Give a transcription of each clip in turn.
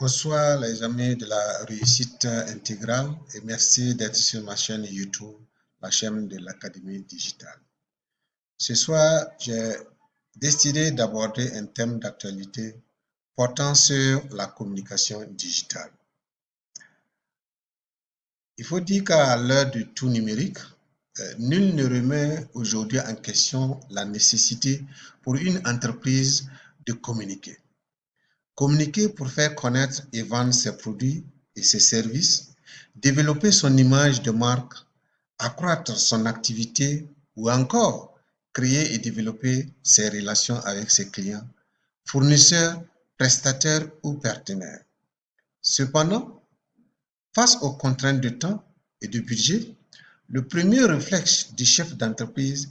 Bonsoir les amis de la réussite intégrale et merci d'être sur ma chaîne YouTube, la chaîne de l'Académie digitale. Ce soir, j'ai décidé d'aborder un thème d'actualité portant sur la communication digitale. Il faut dire qu'à l'heure du tout numérique, nul ne remet aujourd'hui en question la nécessité pour une entreprise de communiquer. Communiquer pour faire connaître et vendre ses produits et ses services, développer son image de marque, accroître son activité ou encore créer et développer ses relations avec ses clients, fournisseurs, prestataires ou partenaires. Cependant, face aux contraintes de temps et de budget, le premier réflexe du chef d'entreprise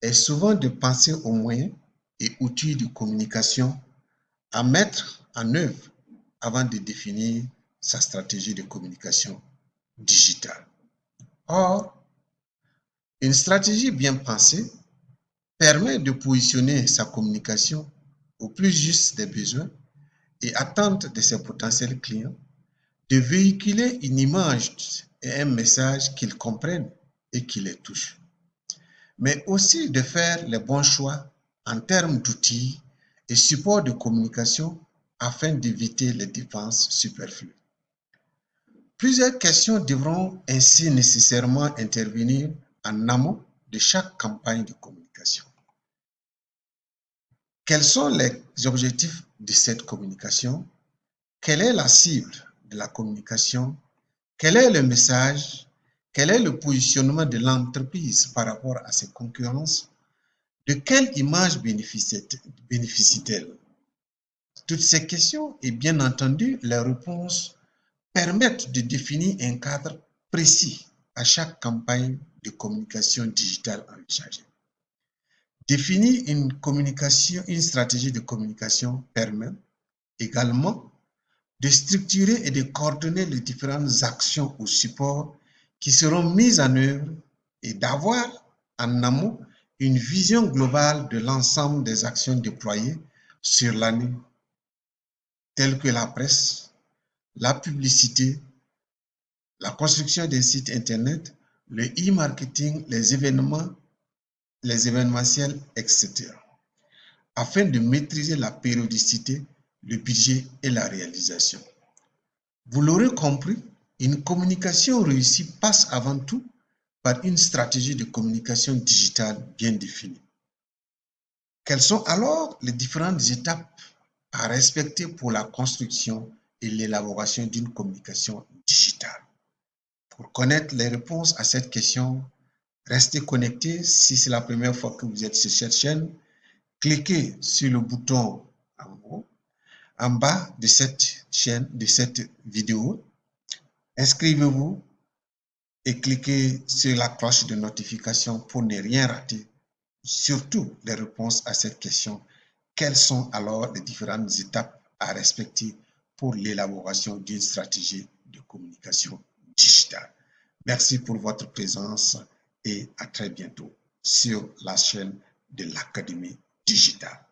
est souvent de penser aux moyens et outils de communication à mettre en œuvre avant de définir sa stratégie de communication digitale. Or, une stratégie bien pensée permet de positionner sa communication au plus juste des besoins et attentes de ses potentiels clients, de véhiculer une image et un message qu'ils comprennent et qui les touche, mais aussi de faire les bons choix en termes d'outils et supports de communication afin d'éviter les dépenses superflues. Plusieurs questions devront ainsi nécessairement intervenir en amont de chaque campagne de communication. Quels sont les objectifs de cette communication? Quelle est la cible de la communication? Quel est le message? Quel est le positionnement de l'entreprise par rapport à ses concurrences? De quelle image bénéficie-t-elle? Toutes ces questions et bien entendu les réponses permettent de définir un cadre précis à chaque campagne de communication digitale envisagée. Définir une stratégie de communication permet également de structurer et de coordonner les différentes actions ou supports qui seront mises en œuvre et d'avoir en amont une vision globale de l'ensemble des actions déployées sur l'année, telles que la presse, la publicité, la construction des sites internet, le e-marketing, les événementiels, etc., afin de maîtriser la périodicité, le budget et la réalisation. Vous l'aurez compris, une communication réussie passe avant tout par une stratégie de communication digitale bien définie. Quelles sont alors les différentes étapes à respecter pour la construction et l'élaboration d'une communication digitale? Pour connaître les réponses à cette question, restez connectés. Si c'est la première fois que vous êtes sur cette chaîne, cliquez sur le bouton en haut, en bas de cette chaîne, de cette vidéo. Inscrivez-vous et cliquez sur la cloche de notification pour ne rien rater, surtout les réponses à cette question. Quelles sont alors les différentes étapes à respecter pour l'élaboration d'une stratégie de communication digitale? Merci pour votre présence et à très bientôt sur la chaîne de l'Académie digitale.